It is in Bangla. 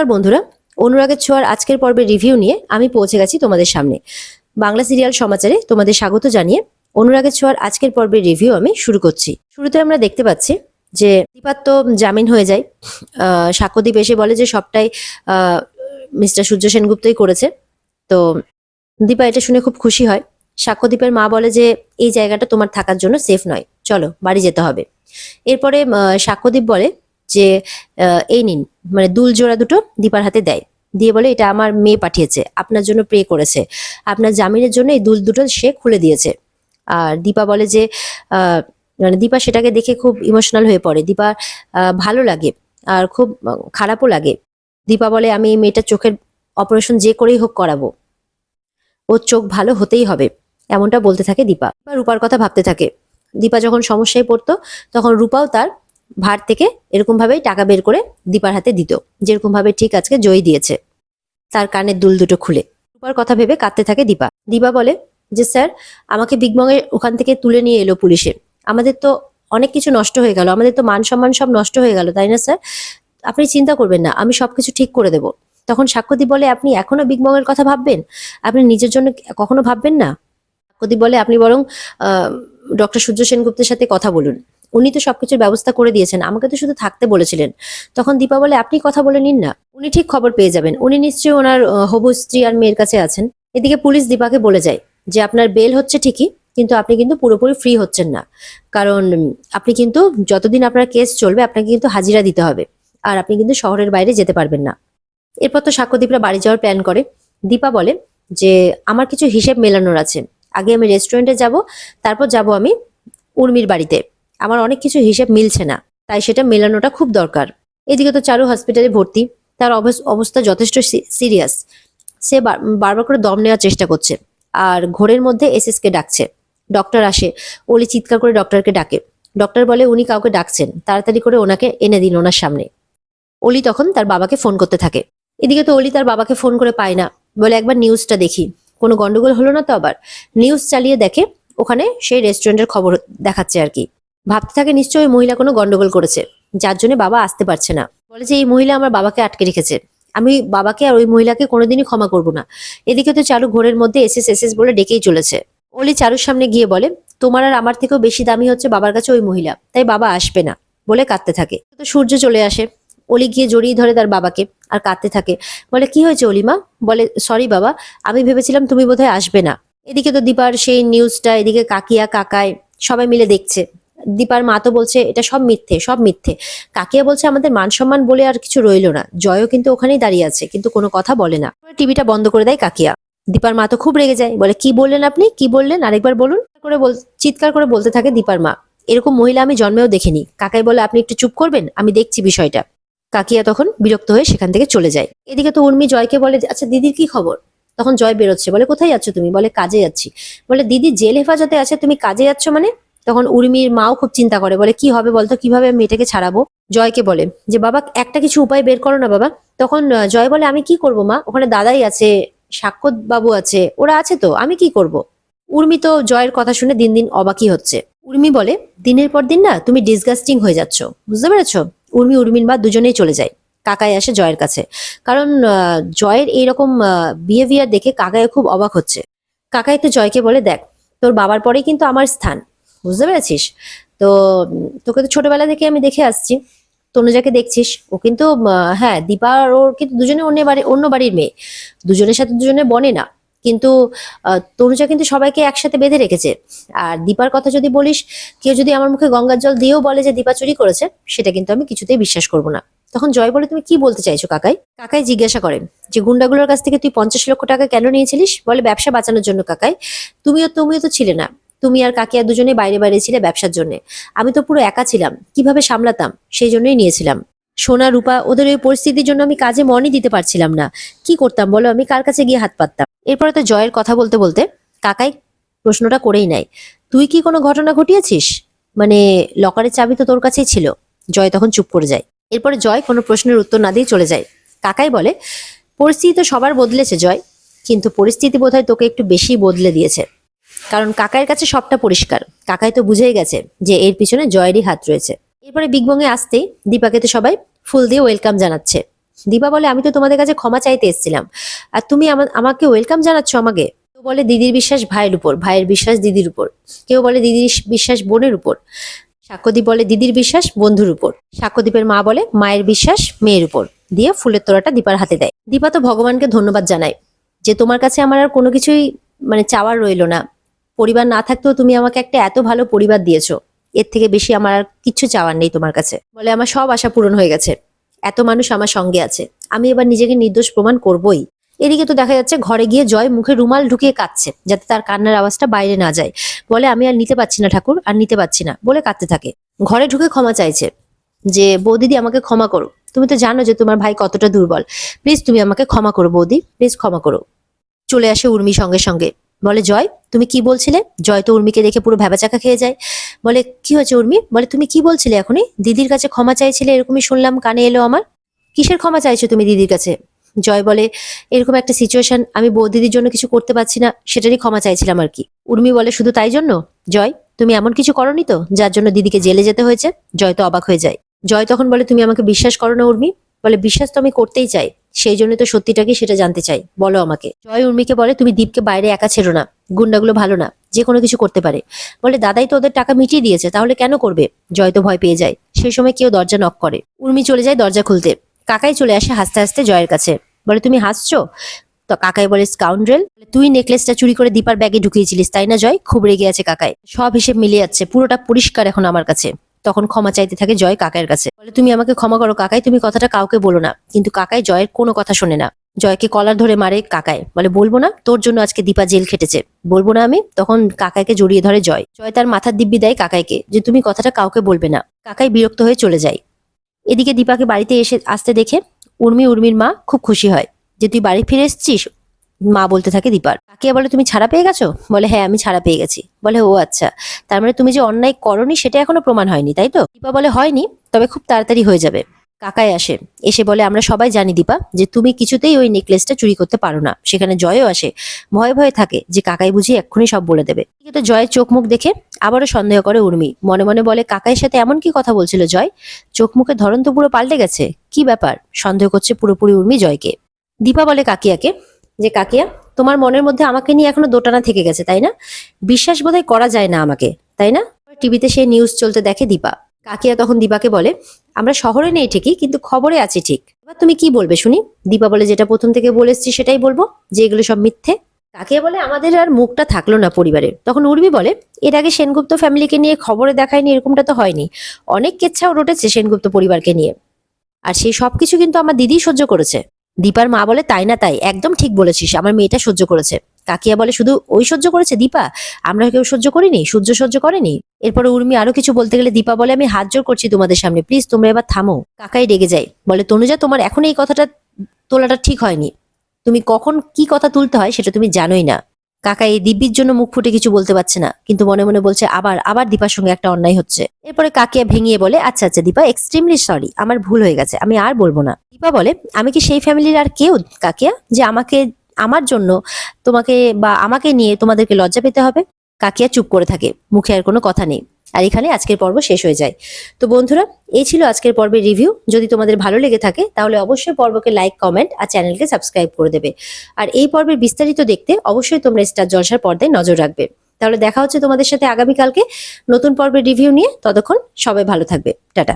নমস্কার বন্ধুরা, অনুরাগের ছোঁয়ার আজকের পর্বের রিভিউ নিয়ে আমি পৌঁছে গেছি তোমাদের সামনে। বাংলা সিরিয়াল সমাচারে তোমাদের স্বাগত জানিয়ে অনুরাগের ছোঁয়ার আজকের পর্বের রিভিউ আমি শুরু করছি। শুরুতে আমরা দেখতে পাচ্ছি যে দীপার তো জামিন হয়ে যায়। সাক্ষ্যদীপ এসে বলে যে সবটাই মিস্টার সূর্য সেনগুপ্তই করেছে। তো দীপা এটা শুনে খুব খুশি হয়। সাক্ষ্যদীপের মা বলে যে এই জায়গাটা তোমার থাকার জন্য সেফ নয়, চলো বাড়ি যেতে হবে। এরপরে সাক্ষ্যদীপ বলে যে এই নিন, মানে দুল জোড়া দুটো দীপার হাতে দেয়, দিয়ে বলে এটা আমার মেয়ে পাঠিয়েছে, আপনার জন্য প্রে করেছে, আপনার জামিনের জন্য এই দুল দুটো সে খুলে দিয়েছে। আর দীপা বলে যে মানে দীপা সেটাকে দেখে খুব ইমোশনাল হয়ে পড়ে। দীপা ভালো লাগে আর খুব খারাপও লাগে। দীপা বলে আমি এই মেয়েটার চোখের অপারেশন যে করেই হোক করাবো, ওর চোখ ভালো হতেই হবে, এমনটা বলতে থাকে দীপা। রূপার কথা ভাবতে থাকে। দীপা যখন সমস্যায় পড়তো তখন রূপাও তার ভার থেকে এরকম ভাবেই টাকা বের করে দীপার হাতে দিত, যেরকম ভাবে ঠিক আজকে জয়ী দিয়েছে, তার কানের দুল দুটো খুলে। রূপার কথা ভেবে কাঁদতে থাকে দীপা। দীপা বলে যে স্যার, আমাকে বিগ বং এর ওখান থেকে তুলে নিয়ে এলো পুলিশে, আমাদের তো অনেক কিছু নষ্ট হয়ে গেল, আমাদের তো মান সম্মান সব নষ্ট হয়ে গেল, তাই না স্যার? আপনি চিন্তা করবেন না, আমি সবকিছু ঠিক করে দেব। তখন সাক্ষ্যদীপ বলে আপনি এখনো বিগ বং এর কথা ভাববেন, আপনি নিজের জন্য কখনো ভাববেন না? সাক্ষ্যদীপ বলে আপনি বরং ডক্টর সূর্য সেনগুপ্তের সাথে কথা বলুন, উনি তো সবকিছুর ব্যবস্থা করে দিয়েছেন, আমাকে তো শুধু থাকতে বলেছিলেন। তখন দীপা বলে আপনি কথা বলে নিন না, উনি ঠিক খবর পেয়ে যাবেন, উনি নিশ্চয়ই ওনার হবু স্ত্রী আর মেয়ের কাছে আছেন। এদিকে পুলিশ দীপাকে বলে যায় যে আপনার বেল হচ্ছে ঠিকই, কিন্তু আপনি কিন্তু পুরোপুরি ফ্রি হচ্ছেন না, কারণ আপনি কিন্তু যতদিন আপনার কেস চলবে আপনাকে কিন্তু হাজিরা দিতে হবে, আর আপনি কিন্তু শহরের বাইরে যেতে পারবেন না। এরপর তো সাক্ষ্যদীপরা বাড়ি যাওয়ার প্ল্যান করে। দীপা বলে যে আমার কিছু হিসেব মেলানোর আছে, আগে আমি রেস্টুরেন্টে যাব, তারপর যাব আমি উর্মির বাড়িতে, আমার অনেক কিছু হিসেব মিলছে না, তাই সেটা মেলানোটা খুব দরকার। এদিকে তো চারু হসপিটালে ভর্তি, তার অবস্থা যথেষ্ট সিরিয়াস। সে বারবার করে দম নেওয়ার চেষ্টা করছে, আর ঘোরের মধ্যে এসএস কে ডাকছে। ডক্টর আসে, অলি চিৎকার করে ডক্টরকে ডাকে। ডক্টর বলে উনি কাউকে ডাকছেন, তাড়াতাড়ি করে ওনাকে এনে দিন ওনার সামনে। অলি তখন তার বাবাকে ফোন করতে থাকে। এদিকে তো অলি তার বাবাকে ফোন করে পায় না, বলে একবার নিউজটা দেখি, কোনো গন্ডগোল হলো না তো আবার। নিউজ চালিয়ে দেখে ওখানে সেই রেস্টুরেন্টের খবর দেখাচ্ছে আর কি। ভাবতে থাকে নিশ্চয়ই ওই মহিলা কোনো গন্ডগোল করেছে, যার জন্য বাবা আসতে পারছে না। বলে যে এই মহিলা আমার বাবাকে আটকে রেখেছে, আমি বাবাকে আর ওই মহিলাকে কোনোদিনই ক্ষমা করব না। এদিকে তো চারু ঘোরের মধ্যে এসএস এসএস বলে ডেকেই চলেছে। অলি চারুর সামনে গিয়ে বলে তোমার আর আমার থেকেও বেশি দামি হচ্ছে বাবার কাছে ওই মহিলা, তাই বাবা আসবে না, বলে কাঁদতে থাকে। তো সূর্য চলে আসে, অলি গিয়ে জড়িয়ে ধরে তার বাবাকে আর কাঁদতে থাকে। বলে কি হয়েছে অলিমা? বলে সরি বাবা, আমি ভেবেছিলাম তুমি বোধহয় আসবে না। এদিকে তো দীপার সেই নিউজটা এদিকে কাকিয়া কাকায় সবাই মিলে দেখছে। দীপার মা তো বলছে এটা সব মিথ্যে, সব মিথ্যে। কাকিয়া বলছে আমাদের মান সম্মান বলে আর কিছু রইলো না, জয়ও কিন্তু ওখানেই দাঁড়িয়ে আছে, কিন্তু কোনো কথা বলে না। টিভিটা বন্ধ করে দেয় কাকিয়া। দীপার মা তো খুব রেগে যায়, বলে কি বললেন আপনি, কি বললেন আরেকবার বলুন করে চিৎকার করে বলতে থাকে দীপার মা, এরকম মহিলা আমি জন্মেও দেখিনি। কাকাই বলে আপনি একটু চুপ করবেন, আমি দেখছি বিষয়টা। কাকিয়া তখন বিরক্ত হয়ে সেখান থেকে চলে যায়। এদিকে তো উর্মি জয়কে বলে আচ্ছা দিদির কি খবর? তখন জয় বেরোচ্ছে, বলে কোথায় যাচ্ছ তুমি? বলে কাজে যাচ্ছি। বলে দিদি জেল হেফাজতে আছে, তুমি কাজে যাচ্ছ মানে? তখন উর্মির মাও খুব চিন্তা করে, বলে কি হবে বলতো, কিভাবে মেয়েটাকে ছাড়াবো? জয়কে বলে যে বাবা একটা কিছু উপায় বের করো না বাবা। তখন জয় বলে আমি কি করব মা, ওখানে দাদাই আছে, সাক্ষ্য বাবু আছে, ওরা আছে তো, আমি কি করব? উর্মি তো জয়ের কথা শুনে দিন দিন অবাকই হচ্ছে। উর্মি বলে দিনের পর দিন না তুমি ডিসগাস্টিং হয়ে যাচ্ছ, বুঝতে পেরেছো? উর্মির মা দুজনেই চলে যায়। কাকাই আসে জয়ের কাছে, কারণ জয়ের এইরকম বিহেভিয়ার দেখে কাকাই খুব অবাক হচ্ছে। কাকাই তো জয়কে বলে দেখ, তোর বাবার পরেই কিন্তু আমার স্থান, বুঝতে পেরেছিস তো? তোকে তো ছোটবেলা থেকে আমি দেখে আসছি, তনুজাকে দেখছিস, ও কিন্তু হ্যাঁ দীপা আর ওর কিন্তু দুজনে অন্য বাড়ির মেয়ে, দুজনের সাথে দুজনে বনে না, কিন্তু তনুজা কিন্তু সবাইকে একসাথে বেঁধে রেখেছে। আর দীপার কথা যদি বলিস, কেউ যদি আমার মুখে গঙ্গার জল দিয়েও বলে যে দীপা চুরি করেছে, সেটা কিন্তু আমি কিছুতেই বিশ্বাস করব না। তখন জয় বলে তুমি কি বলতে চাইছো কাকাই? কাকাই জিজ্ঞাসা করেন যে গুন্ডাগুলোর কাছ থেকে তুই 50 লক্ষ টাকা কেন নিয়েছিলিস? বলে ব্যবসা বাঁচানোর জন্য কাকাই। তুমিও তো ছিলে না, তুমি আর কাকিয়া দুজনে বাইরে বাইরে ছিলে ব্যবসার জন্য, আমি তো পুরো একা ছিলাম, কিভাবে সামলাতাম সেই জন্যই নিয়েছিলাম। সোনা রূপা ওদের ওই পরিস্থিতির জন্য আমি কাজে মনই দিতে পারছিলাম না, কি করতাম বলো, আমি কার কাছে গিয়ে হাত পাততাম? এরপরে তো জয়ের কথা বলতে বলতে কাকাই প্রশ্নটা করেই নাই, তুই কি কোনো ঘটনা ঘটিয়েছিস? মানে লকারের চাবি তো তোর কাছেই ছিল। জয় তখন চুপ করে যায়। এরপরে জয় কোনো প্রশ্নের উত্তর না দিয়ে চলে যায়। কাকাই বলে পরিস্থিতি তো সবার বদলেছে জয়, কিন্তু পরিস্থিতি বোধহয় তোকে একটু বেশি বদলে দিয়েছে, কারণ কাকাইয়ের কাছে সবটা পরিষ্কার, কাকাই তো বুঝেই গেছে যে এর পিছনে জয়েরই হাত রয়েছে। এরপরে বিগ বং এ আসতেই দীপাকে তো সবাই ফুল দিয়ে ওয়েলকাম জানাচ্ছে। দীপা বলে আমি তো তোমাদের কাছে ক্ষমা চাইতে এসেছিলাম, আর তুমি আমাকে ওয়েলকাম জানাচ্ছ আমাকে। কেউ বলে দিদির বিশ্বাস ভাইয়ের উপর, ভাইয়ের বিশ্বাস দিদির উপর। কেউ বলে দিদির বিশ্বাস বোনের উপর। সাক্ষ্যদীপ বলে দিদির বিশ্বাস বন্ধুর উপর। সাক্ষ্যদীপের মা বলে মায়ের বিশ্বাস মেয়ের উপর। দিয়ে ফুলের তোড়াটা দীপার হাতে দেয়। দীপা তো ভগবানকে ধন্যবাদ জানায় যে তোমার কাছে আমার আর কোনো কিছুই মানে চাওয়ার রইলো না। পরিবার না থাকতেও তুমি আমাকে একটা এত ভালো পরিবার দিয়েছো, এর থেকে বেশি আমার আর কিচ্ছু চাওয়ার নেই তোমার কাছে। বলে আমার সব আশা পূরণ হয়ে গেছে, এত মানুষ আমার সঙ্গে আছে, আমি এবার নিজেকে নির্দোষ প্রমাণ করবই। এদিকে তো দেখা যাচ্ছে ঘরে গিয়ে জয় মুখে রুমাল ঢুকিয়ে কাঁদছে যাতে তার কান্নার আওয়াজটা বাইরে না যায়। বলে আমি আর নিতে পারছি না ঠাকুর, আর নিতে পারছি না বলে কাঁদতে থাকে। ঘরে ঢুকে ক্ষমা চাইছে যে বৌদিদি আমাকে ক্ষমা করো, তুমি তো জানো যে তোমার ভাই কতটা দুর্বল, প্লিজ তুমি আমাকে ক্ষমা করো বৌদি, প্লিজ ক্ষমা করো। চলে আসে উর্মি সঙ্গে সঙ্গে। বলে জয় তুমি কি বলছিলে? জয় তো উর্মিকে দেখে পুরো ভ্যাবাচাকা খেয়ে যায়। বলে কি হয়েছে উর্মি? বলে তুমি কি বলছিলে এখনই? দিদির কাছে ক্ষমা চাইছিলে এরকমই শুনলাম কানে এলো আমার। কিসের ক্ষমা চাইছো তুমি দিদির কাছে? জয় বলে এরকম একটা সিচুয়েশন, আমি বৌদিদির জন্য কিছু করতে পারছি না, সেটারই ক্ষমা চাইছিলাম আর কি। উর্মি বলে শুধু তাই জন্য? জয় তুমি এমন কিছু করনি তো যার জন্য দিদিকে জেলে যেতে হয়েছে? জয় তো অবাক হয়ে যায়। জয় তখন বলে তুমি আমাকে বিশ্বাস করো না উর্মি? বলে বিশ্বাস তো আমি করতেই চাই, সেই জন্য তো সত্যিটা কি সেটা জানতে চাই, বলো আমাকে। জয় উর্মিকে বলে তুমি দীপকে বাইরে একা ছেড়ো না, গুন্ডাগুলো ভালো না, যে কোনো কিছু করতে পারে। বলে দাদাই তো ওদের টাকা মিটিয়ে দিয়েছে, তাহলে কেন করবে? জয় তো ভয় পেয়ে যায়। সেই সময় কেউ দরজা নক করে, উর্মি চলে যায় দরজা খুলতে। কাকাই চলে আসে হাসতে হাসতে জয়ের কাছে। বলে তুমি হাসছো? তো কাকাই বলে স্কাউন্ড্রেল, তুই নেকলেসটা চুরি করে দীপার ব্যাগে ঢুকিয়েছিলিস তাই না জয়? খুব রেগে আছে কাকাই, সব হিসেব মিলে যাচ্ছে, পুরোটা পরিষ্কার এখন আমার কাছে। তখন ক্ষমা চাইতে থাকে জয় কাকাইয়ের কাছে। বলে তুমি আমাকে ক্ষমা করো কাকাই, তুমি কথাটা কাউকে বলো না। কিন্তু কাকাই জয়ের কোনো কথা শোনে না, জয়কে কলার ধরে মারে কাকাই। বলে বলবো না, তোর জন্য আজকে দীপা জেল খেটেছে, বলবো না আমি। তখন কাকাইকে জড়িয়ে ধরে জয়। জয় তার মাথার দিব্যি দেয় কাকাইকে যে তুমি কথাটা কাউকে বলবে না। কাকাই বিরক্ত হয়ে চলে যায়। এদিকে দীপাকে বাড়িতে আসতে দেখে উর্মির মা খুব খুশি হয় যে তুই বাড়ি ফিরে এসেছিস। মা বলতে থাকে দীপার। কাকিয়া বলে তুমি ছাড়া পেয়ে গেছো? বলে হ্যাঁ আমি ছাড়া পেয়ে গেছি। বলে ও আচ্ছা, তার মানে তুমি যে অন্যায় করনি সেটা এখনো প্রমাণ হয়নি তাই তো? দীপা বলে হয়নি, তবে খুব তাড়াতাড়ি হয়ে যাবে। কাকাই আসে, এসে বলে আমরা সবাই জানি দীপা যে তুমি কিছুতেই ওই নেকলেসটা চুরি করতে পারো না। সেখানে জয়ও আসে, ভয়ে ভয়ে থাকে যে কাকাই বুঝি এক্ষুনি সব বলে দেবে। কিন্তু জয়ের চোখ মুখ দেখে আবারও সন্দেহ করে উর্মি। মনে মনে বলে কাকাইয়ের সাথে এমন কি কথা বলছিল জয়? চোখ মুখের ধরন তো পুরো পাল্টে গেছে, কি ব্যাপার? সন্দেহ করছে পুরোপুরি উর্মি জয়কে। দীপা বলে কাকিয়াকে যে কাকিয়া তোমার মনের মধ্যে আমাকে নিয়ে এখনো দোটানা থেকে গেছে তাই না? বিশ্বাস বোধহয় করা যায় না আমাকে, তাই না? টিভিতে সে নিউজ চলতে দেখে দীপা। কাকিয়া তখন দীপাকে বলে আমরা শহরে নেই ঠিকই, কিন্তু খবরে আছি ঠিক। এবার তুমি কি বলবে শুনি? দীপা বলে যেটা প্রথম থেকে বলে এসছি সেটাই বলবো, যে এগুলো সব মিথ্যে। কাকিয়া বলে আমাদের আর মুখটা থাকলো না পরিবারের। তখন উর্মি বলে এর আগে সেনগুপ্ত ফ্যামিলিকে নিয়ে খবরে দেখায়নি, এরকমটা তো হয়নি। অনেক কেচ্ছাও রটেছে সেনগুপ্ত পরিবারকে নিয়ে, আর সেই সবকিছু কিন্তু আমার দিদি সহ্য করেছে। দীপার মা বলে তাই না তাই, একদম ঠিক বলেছিস, আমার মেয়েটা সহ্য করেছে। কাকিয়া বলে শুধু ওই সহ্য করেছে দীপা, আমরা কেউ সহ্য করিনি? সূর্য সহ্য করেনি? এরপরে উর্মি আরো কিছু বলতে গেলে দীপা বলে আমি হাত জোর করছি তোমাদের সামনে, প্লিজ তোমরা এবার থামো। কাকাই রেগে যায়, বলে তনুজা তোমার এখন এই কথাটা তোলাটা ঠিক হয়নি, তুমি কখন কি কথা তুলতে হয় সেটা তুমি জানোই না। কাকা এই দিব্যির জন্য মুখ ফুটে কিছু বলতে পারছে না, কিন্তু মনে মনে বলছে আবার আবার দীপার সঙ্গে একটা অন্যায় হচ্ছে। এরপরে কাকিয়া ভেঙিয়ে বলে আচ্ছা আচ্ছা দীপা, এক্সট্রিমলি সরি, আমার ভুল হয়ে গেছে, আমি আর বলবো না। দীপা বলে আমি কি সেই ফ্যামিলির আর কেউ কাকিয়া যে আমাকে আমার জন্য তোমাকে বা আমাকে নিয়ে তোমাদেরকে লজ্জা পেতে হবে? কাকিয়া চুপ করে থাকে, মুখে আর কোনো কথা নেই। আর এখানে আজকের পর্ব শেষ হয়ে যায়। তো বন্ধুরা, এই ছিল আজকের পর্বের রিভিউ। যদি তোমাদের ভালো লেগে থাকে তাহলে অবশ্যই পর্বকে লাইক, কমেন্ট আর চ্যানেলকে সাবস্ক্রাইব করে দেবে। আর এই পর্বের বিস্তারিত দেখতে অবশ্যই তোমরা স্টার জলসার পর্দায় নজর রাখবে। তাহলে দেখা হচ্ছে তোমাদের সাথে আগামীকালকে নতুন পর্বের রিভিউ নিয়ে। ততক্ষণ সবাই ভালো থাকবে, টাটা।